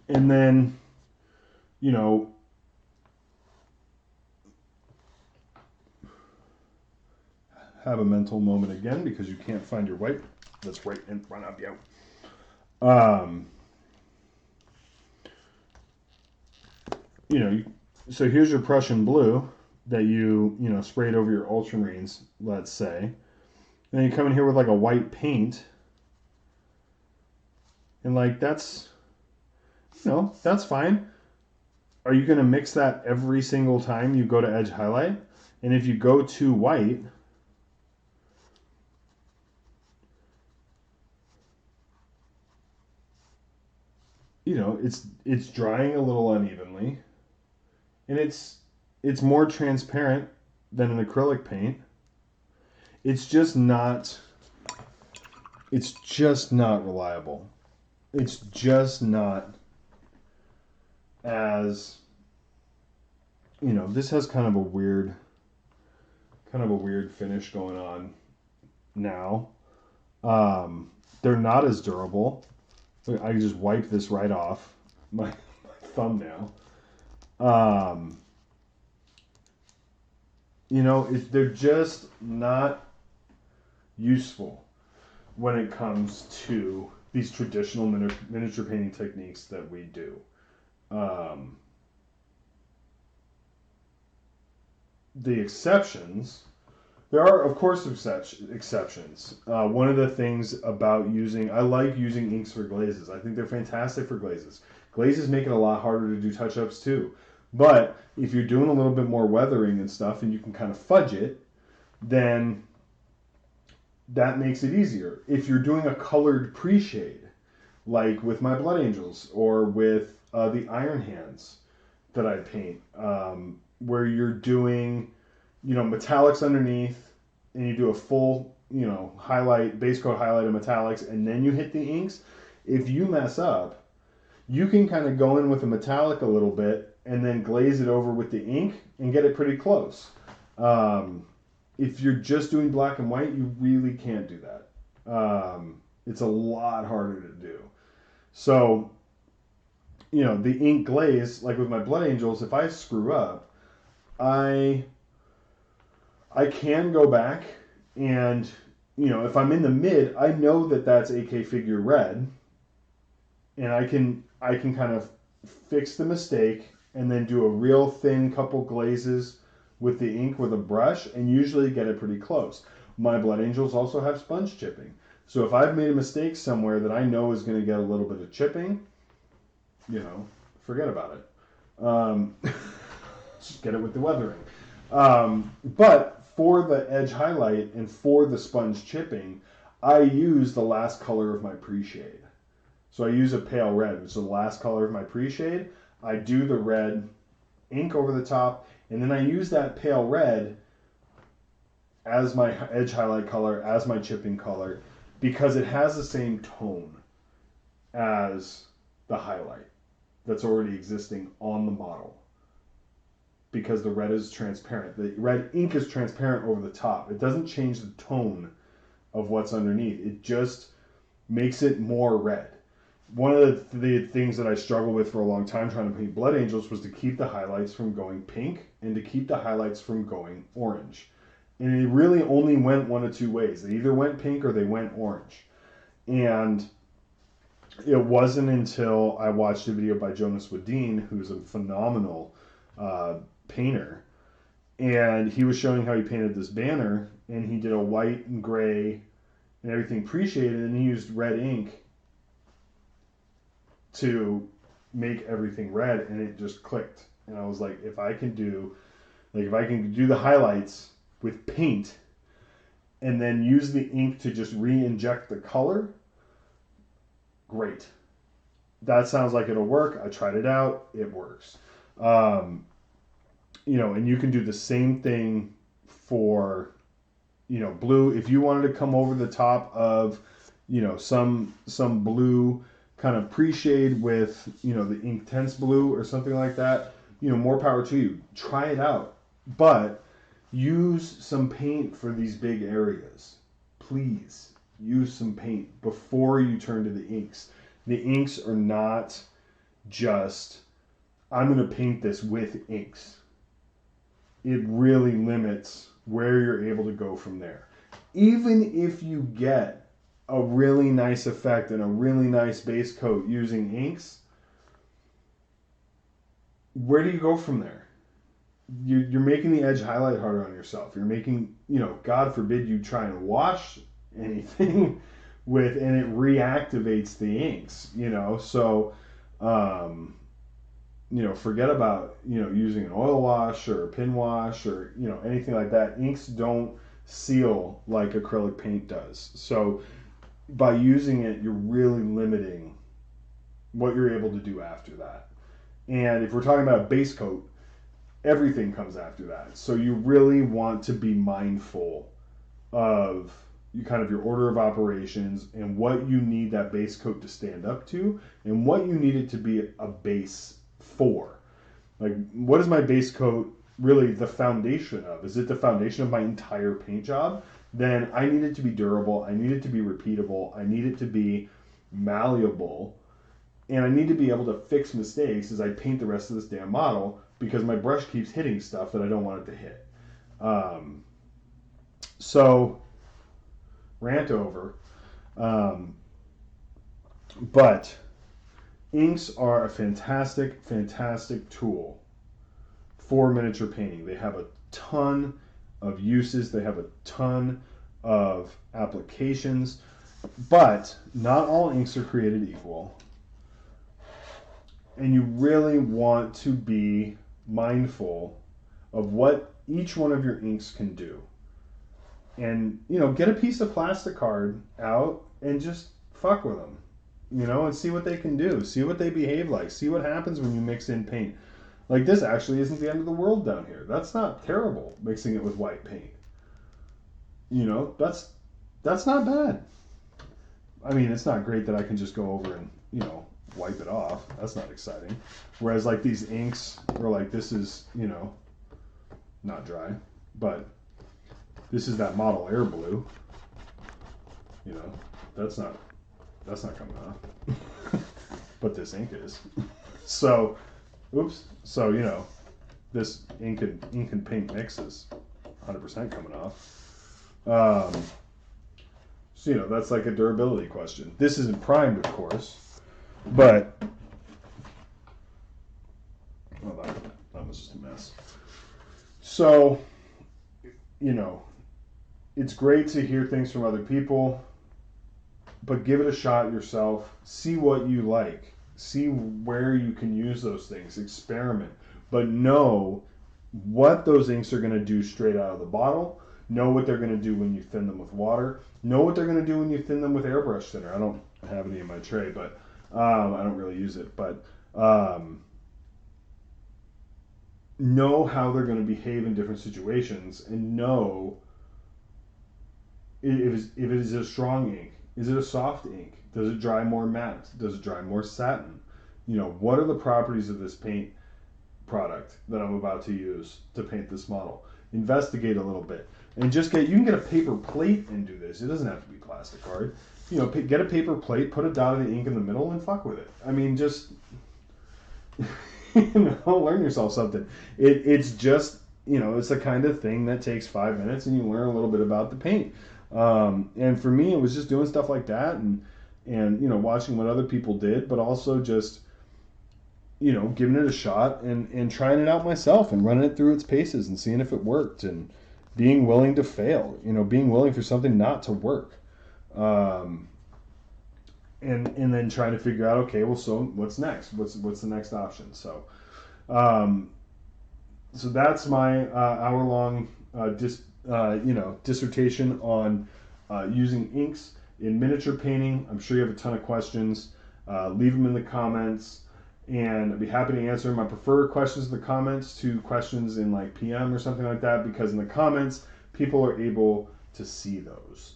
And then, have a mental moment again because you can't find your wipe that's right in front of you. So here's your Prussian blue that you sprayed over your ultramarines, let's say. Then you come in here with like a white paint, and like that's fine. Are you going to mix that every single time you go to edge highlight? And if you go too white, it's drying a little unevenly, and it's more transparent than an acrylic paint. It's just not reliable. It's just not as, this has kind of a weird finish going on now. They're not as durable. I can just wipe this right off my thumbnail. They're just not useful when it comes to these traditional miniature painting techniques that we do. The exceptions, there are of course exceptions. One of the things about I like using inks for glazes. I think they're fantastic for glazes. Glazes make it a lot harder to do touch-ups too. But if you're doing a little bit more weathering and stuff and you can kind of fudge it, then that makes it easier. If you're doing a colored pre-shade, like with my Blood Angels or with the Iron Hands that I paint, where you're doing, metallics underneath and you do a full, base coat highlight of metallics and then you hit the inks, if you mess up, you can kind of go in with a metallic a little bit and then glaze it over with the ink and get it pretty close. If you're just doing black and white, you really can't do that. It's a lot harder to do. So, the ink glaze, like with my Blood Angels, if I screw up, I can go back and, if I'm in the mid, I know that that's AK figure red, and I can kind of fix the mistake and then do a real thin couple glazes with the ink with a brush and usually get it pretty close. My Blood Angels also have sponge chipping. So if I've made a mistake somewhere that I know is going to get a little bit of chipping, forget about it. Just get it with the weathering. But for the edge highlight and for the sponge chipping, I use the last color of my pre-shade. So I use a pale red, which is the last color of my pre-shade. I do the red ink over the top, and then I use that pale red as my edge highlight color, as my chipping color, because it has the same tone as the highlight that's already existing on the model. Because the red is transparent. The red ink is transparent over the top. It doesn't change the tone of what's underneath. It just makes it more red. One of the things that I struggled with for a long time trying to paint Blood Angels was to keep the highlights from going pink and to keep the highlights from going orange. And it really only went one of two ways. They either went pink or they went orange. And it wasn't until I watched a video by Jonas Wadeen, who's a phenomenal painter, and he was showing how he painted this banner, and he did a white and gray and everything pre-shaded, and he used red ink to make everything red, and it just clicked. And I was like, if I can do the highlights with paint and then use the ink to just re-inject the color, great. That sounds like it'll work. I tried it out. It works. And you can do the same thing for, blue. If you wanted to come over the top of, some blue kind of pre-shade with, the Inktense blue or something like that, more power to you. Try it out. But use some paint for these big areas. Please use some paint before you turn to the inks. The inks are not just, I'm going to paint this with inks. It really limits where you're able to go from there. Even if you get a really nice effect and a really nice base coat using inks, where do you go from there? You're making the edge highlight harder on yourself. You're making, God forbid you try and wash anything and it reactivates the inks, so, forget about, using an oil wash or a pin wash or, anything like that. Inks don't seal like acrylic paint does. So by using it, you're really limiting what you're able to do after that. And if we're talking about a base coat, everything comes after that. So you really want to be mindful of your order of operations and what you need that base coat to stand up to and what you need it to be a base for. Like, what is my base coat really the foundation of? Is it the foundation of my entire paint job? Then I need it to be durable. I need it to be repeatable. I need it to be malleable. And I need to be able to fix mistakes as I paint the rest of this damn model, because my brush keeps hitting stuff that I don't want it to hit. So, rant over. But inks are a fantastic, fantastic tool for miniature painting. They have a ton of uses. They have a ton of applications. But not all inks are created equal. And you really want to be mindful of what each one of your inks can do. And, get a piece of plastic card out and just fuck with them, and see what they can do. See what they behave like. See what happens when you mix in paint. Like, this actually isn't the end of the world down here. That's not terrible, mixing it with white paint. That's not bad. I mean, it's not great that I can just go over and, wipe it off. That's not exciting. Whereas, like, these inks, or like, this is, not dry, but this is that model air blue. That's not coming off. But this ink is. So, oops. So, this ink and paint mix is 100% coming off. So, that's like a durability question. This isn't primed, of course, but that was just a mess. So, it's great to hear things from other people, but give it a shot yourself. See what you like. See where you can use those things. Experiment. But know what those inks are going to do straight out of the bottle. Know what they're going to do when you thin them with water. Know what they're going to do when you thin them with airbrush thinner. I don't have any in my tray, but I don't really use it. But know how they're going to behave in different situations, and know if it is a strong ink. Is it a soft ink? Does it dry more matte? Does it dry more satin? What are the properties of this paint product that I'm about to use to paint this model? Investigate a little bit. And you can get a paper plate and do this. It doesn't have to be plastic card. Get a paper plate, put a dot of the ink in the middle, and fuck with it. I mean, just, learn yourself something. It's just, it's the kind of thing that takes 5 minutes and you learn a little bit about the paint. And for me, it was just doing stuff like that and watching what other people did, but also just, giving it a shot and trying it out myself and running it through its paces and seeing if it worked, and being willing to fail, being willing for something not to work. And then trying to figure out, okay, well, so what's next? What's the next option? So, so that's my hour-long dissertation on using inks in miniature painting. I'm sure you have a ton of questions. Leave them in the comments, and I'd be happy to answer them. I prefer questions in the comments to questions in like PM or something like that, because in the comments, people are able to see those.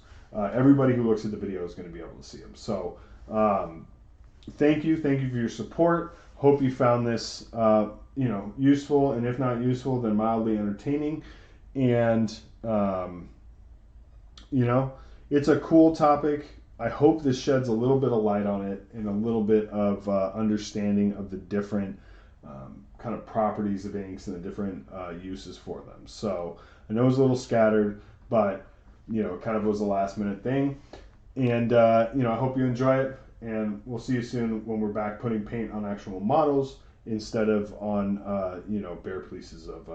Everybody who looks at the video is going to be able to see them. So, thank you for your support. Hope you found this, useful, and if not useful, then mildly entertaining. And it's a cool topic. I hope this sheds a little bit of light on it and a little bit of understanding of the different kind of properties of inks and the different uses for them. So I know it was a little scattered, but it kind of was a last minute thing. And I hope you enjoy it. And we'll see you soon when we're back putting paint on actual models instead of on bare pieces of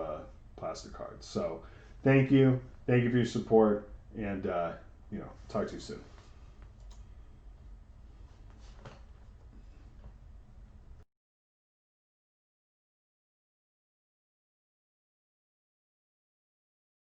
plastic cards. So thank you for your support, and talk to you soon.